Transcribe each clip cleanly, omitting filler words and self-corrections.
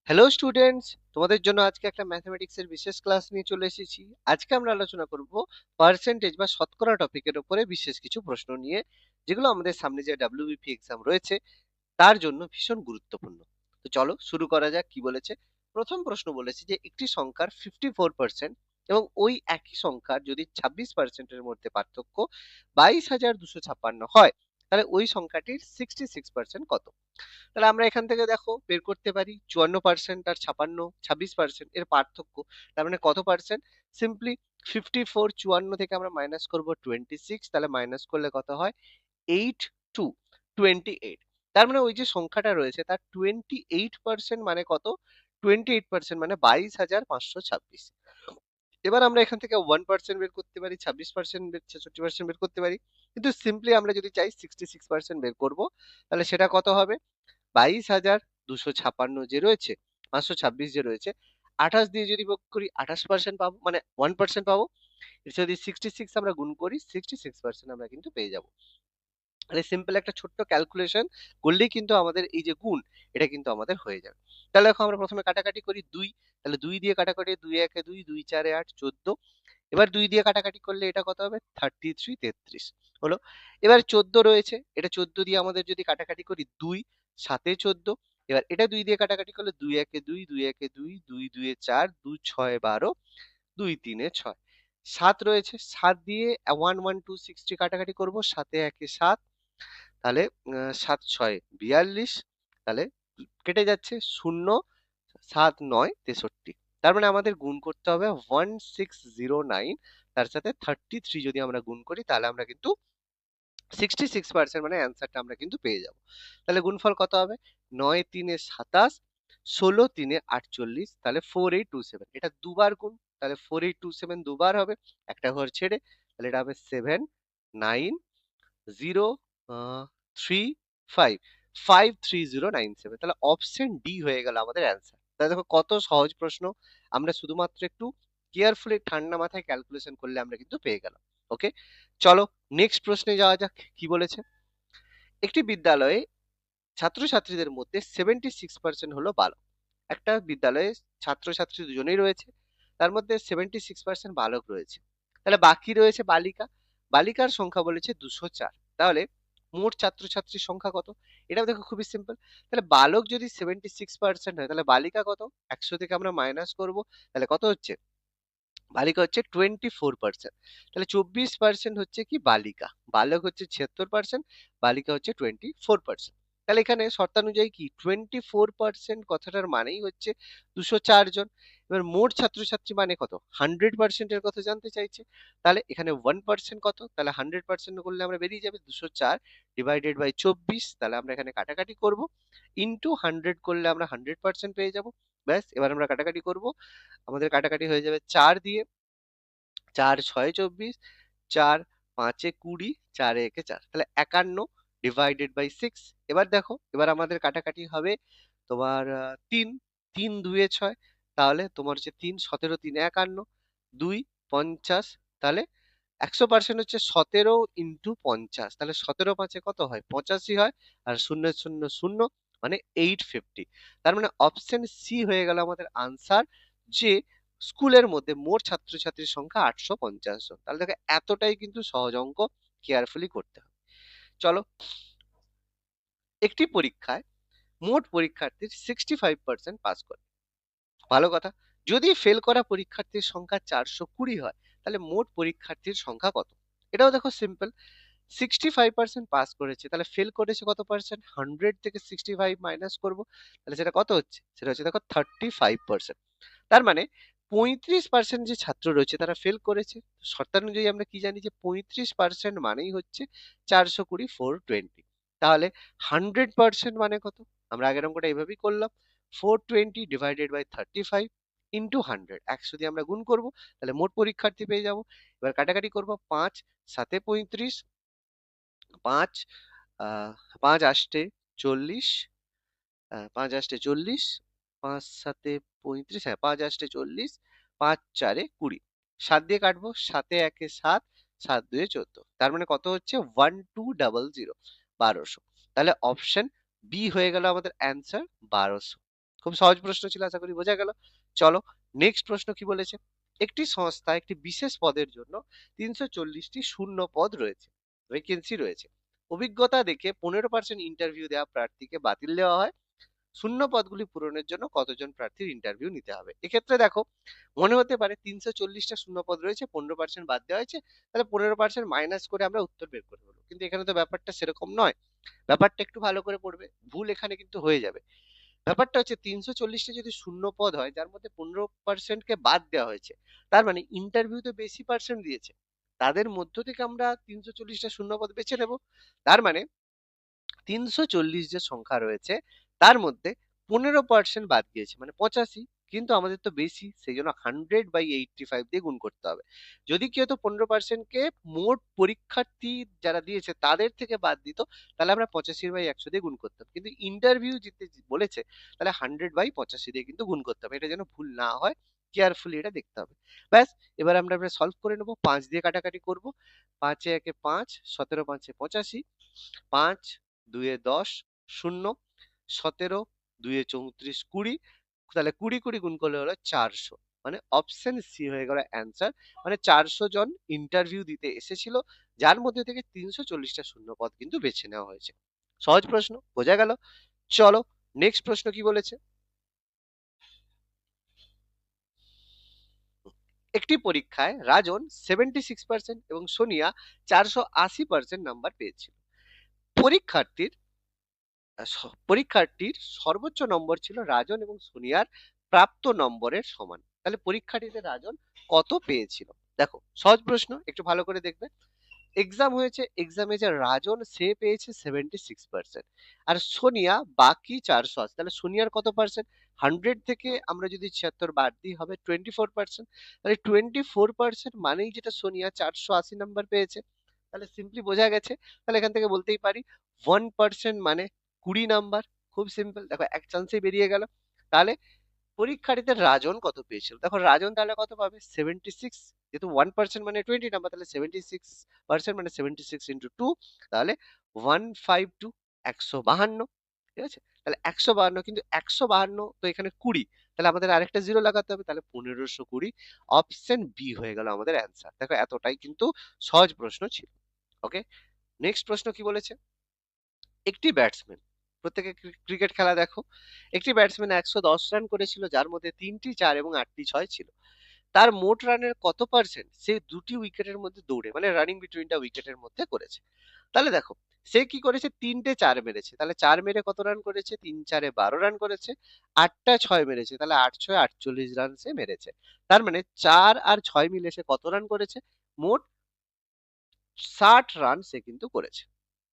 Hello students, তোমাদের জন্য আজকে একটা ম্যাথমেটিক্সের বিশেষ ক্লাস নিয়ে চলে এসেছি। আজকে আমরা আলোচনা করব পার্সেন্টেজ বা শতকরা টপিকের উপরে বিশেষ কিছু প্রশ্ন নিয়ে, যেগুলো আমাদের সামনে যে ডাব্লিউবিপি এক্সাম রয়েছে তার জন্য ভীষণ গুরুত্বপূর্ণ। তো চলো শুরু করা যাক। কি বলেছে? প্রথম প্রশ্ন বলেছে যে একটি সংখ্যার 54% এবং ওই একই সংখ্যার যদি 26%-এর মধ্যে পার্থক্য 22,256 হয়, তাহলে ওই সংখ্যাটির 66% কত? তাহলে আমরা এখান থেকে দেখো বের করতে পারি 54% আর 26% এর পার্থক্য, তার মানে কত পার্সেন্ট? সিম্পলি 54, 54 থেকে আমরা মাইনাস করব 26, তাহলে মাইনাস করলে কত হয়? 8 2 28। তার মানে ওই যে সংখ্যাটা রয়েছে তার 28% মানে কত? 28% মানে 22,526। এবার আমরা এখান থেকে 1% বের করতে পারি, 26% 66% বের করতে পারি, কিন্তু সিম্পলি আমরা যদি চাই 66% বের করব, তাহলে সেটা কত হবে? 22,256 যে রয়েছে, 526 যে রয়েছে, 28 দিয়ে যদি ভাগ করি 28% পাবো, মানে 1% পাবো। এর সাথে যদি 66 আমরা গুণ করি 66% আমরা কিন্তু পেয়ে যাবো। তাহলে সিম্পল একটা ছোট্ট ক্যালকুলেশন করলেই কিন্তু আমাদের এই যে গুণ, এটা কিন্তু আমাদের হয়ে যাবে। তাহলে দেখো আমরা প্রথমে কাটাকাটি করি 2, তাহলে 2 দিয়ে কাটাকাটি 2 একে 2, 2 4 8 14। এবার 2 দিয়ে কাটাকাটি করলে এটা কত হবে? 33 33 হলো। এবার 14 রয়েছে, এটা 14 দিয়ে আমাদের যদি কাটাকাটি করি 2 7 এ 14। এবার এটা 2 দিয়ে কাটাকাটি করলে 2 একে 2, 2 একে 2, 2 2 এ 4, 2 6 12, 2 3 এ 6। 7 রয়েছে, 7 দিয়ে 1 1 2 60 কাটাকাটি করব, 7 এ 1 এ 7, তাহলে 7 6 42, তাহলে কেটে যাচ্ছে 0 7 9 63। তার মানে আমাদের গুণ করতে হবে 1609, তার সাথে 33 যদি আমরা গুণ করি তাহলে আমরা কিন্তু 66% মানে অ্যান্সারটা আমরা কিন্তু পেয়ে যাব। তাহলে গুণফল কত হবে? 9 3 এ 27, 16 3 এ 48, তাহলে 4827। এটা দুবার গুণ, তাহলে 4827 দুবার হবে, একটা ঘর ছেড়ে, তাহলে এটা হবে 7 9 0 3 5 53097। তাহলে অপশন ডি হয়ে গেল আমাদের অ্যান্সার। তাহলে দেখো কত সহজ প্রশ্ন, আমরা শুধুমাত্র একটু কেয়ারফুলি ঠান্ডা মাথায় ক্যালকুলেশন করলে আমরা কিন্তু পেয়ে গেলাম। ওকে, চলো নেক্সট প্রশ্নে যাওয়া যাক। কি বলেছে? একটি বিদ্যালয়ে ছাত্রছাত্রীদের মধ্যে 76% হলো বালক। একটা বিদ্যালয়ে ছাত্রছাত্রী দুজনেই রয়েছে, তার মধ্যে 76% বালক রয়েছে, তাহলে বাকি রয়েছে বালিকা। বালিকার সংখ্যা বলেছে 204। তাহলে মোট ছাত্রছাত্রীর সংখ্যা কত? এটাও দেখো খুবই সিম্পল। তাহলে বালক যদি 76% হয়, তাহলে বালিকা কত? 100 থেকে আমরা মাইনাস করব, তাহলে কত হচ্ছে? বালিকা হচ্ছে 24%। তাহলে 24% হচ্ছে কি বালিকা, বালক হচ্ছে 76%, বালিকা হচ্ছে 24%। তাহলে এখানে শর্তানুযায়ী কি 24% কথাটার মানেই হচ্ছে 204 জন। এবার মোট ছাত্রছাত্রী মানে কত? 100% এর কথা জানতে চাইছে। তাহলে এখানে 1% কত? তাহলে 100% করলে আমরা বেরিয়ে যাবে 204 ডিভাইডেড বাই 24, তাহলে আমরা এখানে কাটাকাটি করব, ইন্টু 100 করলে আমরা 100% পেয়ে যাব। ব্যাস, এবার আমরা কাটাকাটি করব, আমাদের কাটাকাটি হয়ে যাবে 4 দিয়ে, 4 6 24, 4 5 এ 20, 4 একে 4, তাহলে 51 ডিভাইডেড বাই 6। এবার দেখো, এবার আমাদের কাটাকাটি হবে তোমার 3, 3 2 এ 6, তাহলে তোমার হচ্ছে 3 17 3 এ 51, 2 50, তাহলে 100% হচ্ছে 17 ইন্টু 50, তাহলে 17 5 এ কত হয়? 85 হয়, আর 0 0 0 মানে 850। তার মানে অপশন সি হয়ে গেল আমাদের আনসার, যে স্কুলের মধ্যে মোট ছাত্রছাত্রীর সংখ্যা 850 জন। তাহলে দেখো এতটাই কিন্তু সহজ অঙ্ক, কেয়ারফুলি করতে হবে। চলো, একটি পরীক্ষায় মোট পরীক্ষার্থীর 65% পাস করে, ভালো কথা। যদি ফেল করা পরীক্ষার্থীর সংখ্যা 420 হয়, তাহলে মোট পরীক্ষার্থীর সংখ্যা কত? এটাও দেখো সিম্পল। 65% পাস করেছে, তাহলে ফেল করেছে কত পার্সেন্ট? 100 থেকে 65 মাইনাস করব, তাহলে সেটা কত হচ্ছে? সেটা হচ্ছে দেখো 35%। তার মানে 35% যে ছাত্র রয়েছে তারা ফেল করেছে। শর্তানুযায়ী আমরা কি জানি যে 35% মানেই হচ্ছে 420 420। তাহলে 100% মানে কত? আমরা আগের অঙ্কটা এইভাবেই করলাম, 420 ডিভাইডেড বাই 35 ইন্টু 100, 100 দিয়ে আমরা গুণ করব, তাহলে মোট পরীক্ষার্থী পেয়ে যাব। এবার কাটাকাটি করব, 5 7 35, 5 5 8 40, 5 8 40, 5 7 35, হ্যাঁ 5 8 40, 5 4 20। 7 দিয়ে কাটবো, 7 1 7, 7 2 14, তার মানে কত হচ্ছে? 1200, 1200। তাহলে অপশন বি হয়ে গেল আমাদের অ্যান্সার, 1200। খুব সহজ প্রশ্ন ছিল, আশা করি বোঝা গেল। চলো নেক্সট প্রশ্ন কি বলেছে। একটি সংস্থা একটি বিশেষ পদের জন্য 340টি শূন্য পদ রয়েছে, ভ্যাকেন্সি রয়েছে। অভিজ্ঞতা দেখে 15% ইন্টারভিউ দেওয়া প্রার্থীকে বাতিল দেওয়া হয়। শূন্য পদগুলি পূরণের জন্য কতজন প্রার্থীর ইন্টারভিউ নিতে হবে? এক্ষেত্রে দেখো, মনে হতে পারে 340টা শূন্য পদ রয়েছে, 15% বাদ দেওয়া হয়েছে, তাহলে 15% মাইনাস করে আমরা উত্তর বের করে নেবো। কিন্তু এখানে তো ব্যাপারটা সেরকম নয়। ব্যাপারটা একটু ভালো করে পড়বে, ভুল এখানে কিন্তু হয়ে যাবে। ব্যাপারটা হচ্ছে 340টা যদি শূন্য পদ হয়, যার মধ্যে 15%কে বাদ দেওয়া হয়েছে, তার মানে ইন্টারভিউতে বেশি পার্সেন্ট দিয়েছে, তাদের মধ্য থেকে আমরা 340টা শূন্য পদ বেছে নেব। তার মানে 340 যে সংখ্যা রয়েছে তার মধ্যে 15% বাদ গিয়েছে, মানে 85। কিন্তু আমাদের তো বেশি, সেই জন্য 100/85 দিয়ে গুণ করতে হবে। যদি কেউ তো 15%কে মোট পরীক্ষার্থী যারা দিয়েছে তাদের থেকে বাদ দিত, তাহলে আমরা 85/100 দিয়ে গুণ করতাম। কিন্তু ইন্টারভিউ জিতে বলেছে, তাহলে 100/85 দিয়ে কিন্তু গুণ করতে হবে। এটা যেন ভুল না হয়, কেয়ারফুলি এটা দেখতে হবে। ব্যাস, এবার আমরা সলভ করে নেবো। 5 দিয়ে কাটাকাটি করব। 5 এ 1 5, 17 5 85, 5 2 এ 10, 0, 17 2 এ 34, 20, তাহলে 20 20 গুণ করলে হলো 400। মানে অপশন সি হয়ে গেল অ্যান্সার। মানে 400 জন ইন্টারভিউ দিতে এসেছিল, যার মধ্যে থেকে 340টা শূন্য পদ কিন্তু বেছে নেওয়া হয়েছে। সহজ প্রশ্ন, বোঝা গেল। চলো নেক্সট প্রশ্ন কি বলেছে। একটি পরীক্ষায় রাজন 76% এবং সোনিয়া 480% নাম্বার পেয়েছিল। পরীক্ষার্থীর পরীক্ষার্থীর সর্বোচ্চ নম্বর ছিল রাজন এবং সোনিয়ার প্রাপ্ত নম্বরের সমান। তাহলে পরীক্ষার্থীতে রাজন কত পেয়েছিল? দেখো সহজ প্রশ্ন, একটু ভালো করে দেখবে। এক্সাম হয়েছে, এক্সামে যে রাজন সে পেয়েছে 76%, আর সোনিয়া বাকি 480। তাহলে সোনিয়ার কত পার্সেন্ট? 100 থেকে আমরা যদি 76 বাদ দিই হবে 24%। তাহলে 24% মানেই যেটা সোনিয়া 480 নাম্বার পেয়েছে। তাহলে সিম্পলি বোঝা গেছে। তাহলে এখান থেকে বলতেই পারি 1% মানে 20 নাম্বার। খুব সিম্পল, দেখো এক চান্সেই বেরিয়ে গেল। তাহলে পরীক্ষার্থীদের রাজন কত পেয়েছিল? দেখো রাজন তাহলে কত পাবে? 76, যেহেতু 1% মানে 20 নাম্বার, তাহলে 76% মানে 76 ইন্টু 2, তাহলে 152, 152। ঠিক আছে, তাহলে 152, কিন্তু 152 তো এখানে 20, তাহলে আমাদের আরেকটা জিরো লাগাতে হবে, তাহলে 1520। অপশন বি হয়ে গেল আমাদের অ্যান্সার। দেখো এতটাই কিন্তু সহজ প্রশ্ন ছিল। ওকে, নেক্সট প্রশ্ন কি বলেছে। একটি ব্যাটসম্যান, প্রত্যেকে ক্রিকেট খেলা দেখো, একটি ব্যাটসম্যান 110 রান করেছিল, যার মধ্যে 3টি 4 এবং 8টি 6 ছিল। তার মোট রানের কত পার্সেন্ট সে দুটি উইকেটের মধ্যে দৌড়ে, মানে রানিং বিটুইন দা উইকেটের মধ্যে করেছে? তাহলে দেখো, সে কি করেছে, 3টে 4 মেরেছে, তাহলে 4 মেরে কত রান করেছে? 3 4 এ 12 রান করেছে। 8টা 6 মেরেছে, তাহলে 8 6 48 রান সে মেরেছে। তার মানে 4 আর 6 মিলে সে কত রান করেছে? মোট 60 রান সে কিন্তু করেছে।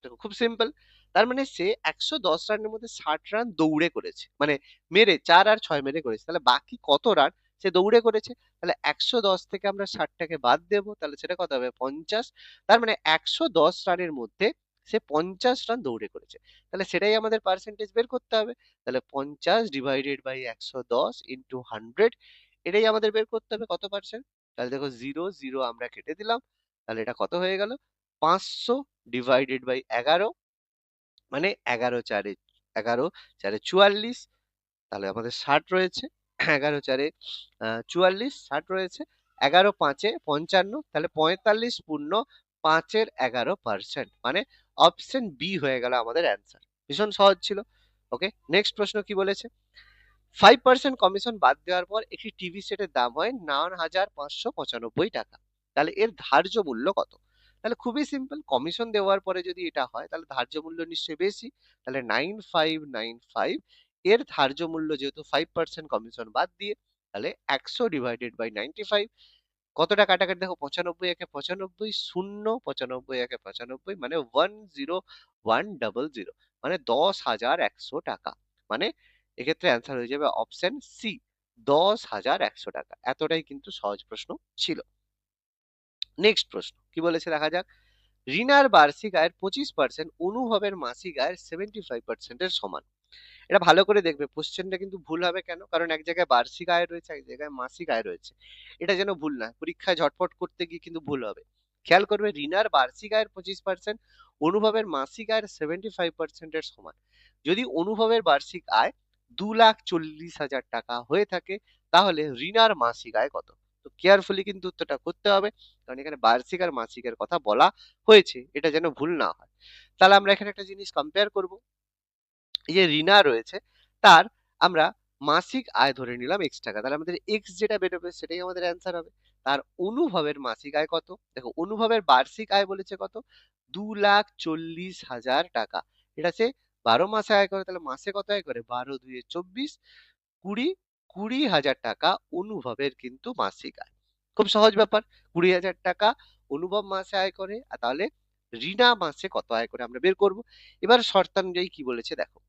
দেখো খুব সিম্পল। তার মানে সে 110 রানের মধ্যে 60 রান দৌড়ে করেছে, মানে মেরে 4 আর 6 মেরে করেছে। তাহলে বাকি কত রান সে দৌড়ে করেছে? তাহলে 110 থেকে আমরা 60টাকে বাদ দেব, তাহলে সেটা কত হবে? 50। তার মানে 110 রানের মধ্যে সে 50 রান দৌড়ে করেছে। তাহলে সেটাই আমাদের পার্সেন্টেজ বের করতে হবে। তাহলে 50 ডিভাইডেড বাই 110 ইন্টু 100, এটাই আমাদের বের করতে হবে কত পার্সেন্ট। তাহলে দেখো 0 0 আমরা কেটে দিলাম, তাহলে এটা কত হয়ে গেল? 500 ডিভাইডেড বাই 11, মানে 11 4 11 4 44, তাহলে আমাদের 60 রয়েছে। 11 4 44, 60 রয়েছে। 11 5 55, তাহলে 45 পূর্ণ 5 এর 11%, মানে অপশন বি হয়ে গেল আমাদের অ্যান্সার। ভীষণ সহজ ছিল। ওকে, নেক্সট প্রশ্ন কি বলেছে। 5% কমিশন বাদ দেওয়ার পর একটি টিভি সেটের দাম হয় 9,595 টাকা। তাহলে এর ধার্য মূল্য কত? তাহলে খুবই সিম্পল, কমিশন দেওয়ার পরে যদি এটা হয়, তাহলে ধার্য মূল্য নিশ্চয়ই বেশি। তাহলে 9595, এর ধার্য মূল্য যেহেতু 5% কমিশন বাদ দিয়ে, তাহলে 100 ডিভাইডেড বাই 95। কতটা কাটাকাটি দেখো, 95 একে 95, 0 95 একে 95, মানে 10100, মানে 10,100 টাকা। মানে এক্ষেত্রে অ্যান্সার হয়ে যাবে অপশন সি, 10,100 টাকা। এতটাই কিন্তু সহজ প্রশ্ন ছিল। নেক্সট প্রশ্ন কি বলেছে দেখা যাক। রিনার বার্ষিক আয়ের 25% অনুভবের মাসিক আয়ের 75% এর সমান। এটা ভালো করে দেখবে, কোশ্চেনটা কিন্তু ভুল হবে কেন, কারণ এক জায়গায় বার্ষিক আয় রয়েছে, এক জায়গায় মাসিক আয় রয়েছে। এটা যেন ভুল না, পরীক্ষায় ঝটপট করতে গিয়ে কিন্তু ভুল হবে। খেয়াল করবে, রিনার বার্ষিক আয়ের 25% অনুভবের মাসিক আয়ের 75% এর সমান। যদি অনুভবের বার্ষিক আয় 2,40,000 টাকা হয়ে থাকে, তাহলে রিনার মাসিক আয় কত? তো কেয়ারফুলি কিন্তু উত্তরটা করতে হবে, কারণ এখানে বার্ষিক আর মাসিকের কথা বলা হয়েছে, এটা যেন ভুল না হয়। তাহলে আমরা এখানে একটা জিনিস কম্পেয়ার করব। এই যে রিনা রয়েছে, তার আমরা মাসিক আয় ধরে নিলাম x টাকা, তাহলে আমাদের x যেটা বেরোবে সেটাই আমাদের অ্যান্সার হবে। তার অনুভবের মাসিক আয় কত? দেখো, অনুভবের বার্ষিক আয় বলেছে কত? 2,40,000 টাকা। এটা সে 12 মাসে আয় করে, তাহলে মাসে কত আয় করে? 12 × 2 = 24, 20, 20,000 টাকা অনুভবের কিন্তু মাসিক আয়। খুব সহজ ব্যাপার, 20,000 টাকা অনুভব মাসে আয় করে, আর তাহলে রিনা মাসে কত আয় করে আমরা বের করব। এবার শর্তানুযায়ী কি বলেছে দেখো,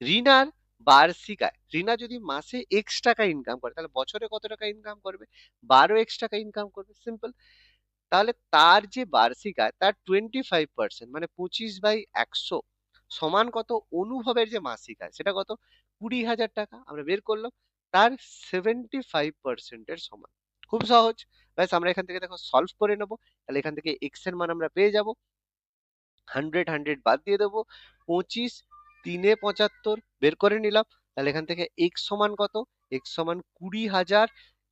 রিনার বার্ষিক আয়, রিনা যদি মাসে x টাকা ইনকাম করে, তাহলে বছরে কত টাকা ইনকাম করবে? 12x টাকা ইনকাম করবে, সিম্পল। তাহলে তার যে বার্ষিক আয় তার 25%, মানে 25/100 সমান কত? অনুভবের যে মাসিক আয় সেটা কত? 20,000 টাকা। আমরা বের করলাম তার 75% এর সমান। খুব সহজ। ব্যাস, আমরা এখান থেকে দেখো সলভ করে নেবো। তাহলে এখান থেকে x এর মান আমরা পেয়ে যাব। 100 বাদ দিয়ে দেবো, 25, 3 × 75 বের করে নিলাম। তাহলে এখান থেকে x সমান কত? x সমান 20,000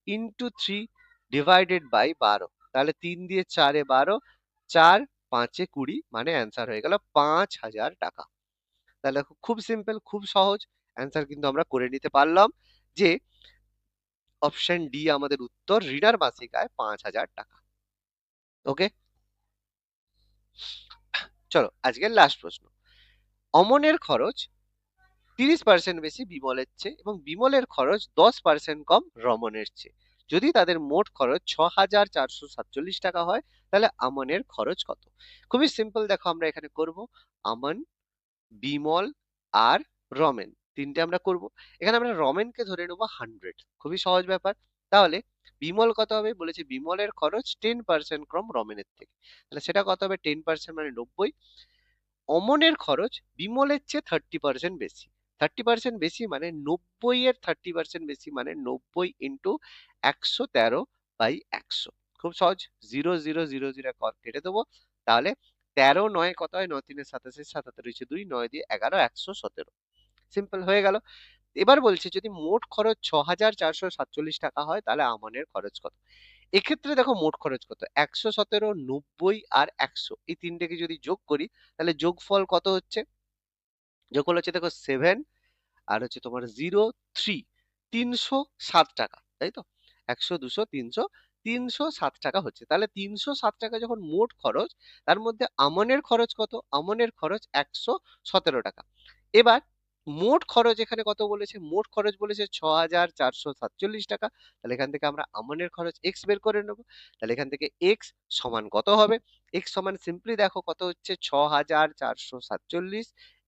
× 3 / 12। তাহলে 3 দিয়ে 4 এ 12, 4 5 এ 20, মানে অ্যান্সার হয়ে গেল 5,000 টাকা। তাহলে খুব সিম্পল, খুব সহজ অ্যান্সার কিন্তু আমরা করে নিতে পারলাম যে অপশন ডি আমাদের উত্তর, রিনার মাসিক আয় 5,000 টাকা। ওকে, চলো আজকের লাস্ট প্রশ্ন। অমনের খরচ 30% বেশি বিমলের চেয়ে, এবং বিমলের খরচ 10% কম রমনের চেয়ে। যদি তাদের মোট খরচ 6,447 টাকা হয়, তাহলে আমনের খরচ কত? খুবই সিম্পল, দেখো আমরা এখানে করব আমন, বিমল আর রমেন, তিনটে আমরা করব। এখানে আমরা রমেনকে ধরে নেব 100, খুবই সহজ ব্যাপার। তাহলে বিমল কত হবে? বলেছে বিমলের খরচ 10% কম রমেনের থেকে, তাহলে সেটা কত হবে? 10% মানে 90। অমনের খরচ বিমলের চেয়ে 30% বেশি, 30% বেশি মানে 90 এর 30% বেশি, মানে 90 × 113/100। খুব সহজ, 0 0 0 0 কেটে দেবো। তাহলে 13 9 কত হয়? 9 3 87, 77 2, 9 দিয়ে 11, 117। সিম্পল হয়ে গেল। এবার বলছে যদি মোট খরচ 6,447 টাকা হয়, তাহলে আমনের খরচ কত? এক্ষেত্রে দেখো মোট খরচ কত? 117, 90 আর 100, এই তিনটেকে যদি যোগ করি, তাহলে যোগফল কত হচ্ছে? যোগফল হচ্ছে দেখো 7 আর হচ্ছে তোমার 0 3, 307 টাকা, তাই তো? 100 200 300, 307 টাকা হচ্ছে। তাহলে 307 টাকা যখন মোট খরচ, তার মধ্যে আমনের খরচ কত? আমনের খরচ 117 টাকা। এবার মোট খরচ এখানে কত বলেছে? মোট খরচ বলেছে 6,447 টাকা। তাহলে এখান থেকে আমরা আমনের খরচ x বের করে নেব। তাহলে এখান থেকে x সমান কত হবে? x সমান সিম্পলি দেখো কত হচ্ছে? 6,447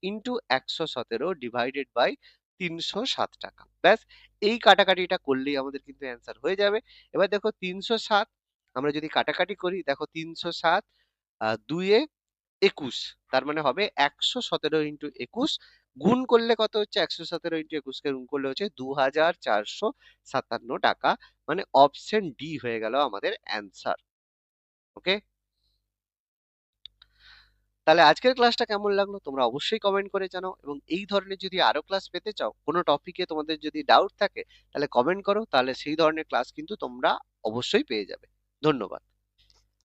ইন্টু 117 ডিভাইডেড বাই 307 টাকা। ব্যাস, এই কাটাকাটিটা করলেই আমাদের কিন্তু অ্যান্সার হয়ে যাবে। এবার দেখো 307 আমরা যদি কাটাকাটি করি, দেখো 307 2 এ 21, তার মানে হবে 117 ইন্টু 21, গুণ করলে কত হচ্ছে? 117 ইন্টু 21 কে গুণ করলে হচ্ছে 2,457 টাকা, মানে অপশন ডি হয়ে গেল আমাদের অ্যান্সার। ওকে, তাহলে আজকের ক্লাসটা কেমন লাগলো তোমরা অবশ্যই কমেন্ট করে জানাও, এবং এই ধরনের যদি আরো ক্লাস পেতে চাও, কোনো টপিকে তোমাদের যদি ডাউট থাকে, তাহলে কমেন্ট করো, তাহলে সেই ধরনের ক্লাস কিন্তু তোমরা অবশ্যই পেয়ে যাবে। ধন্যবাদ।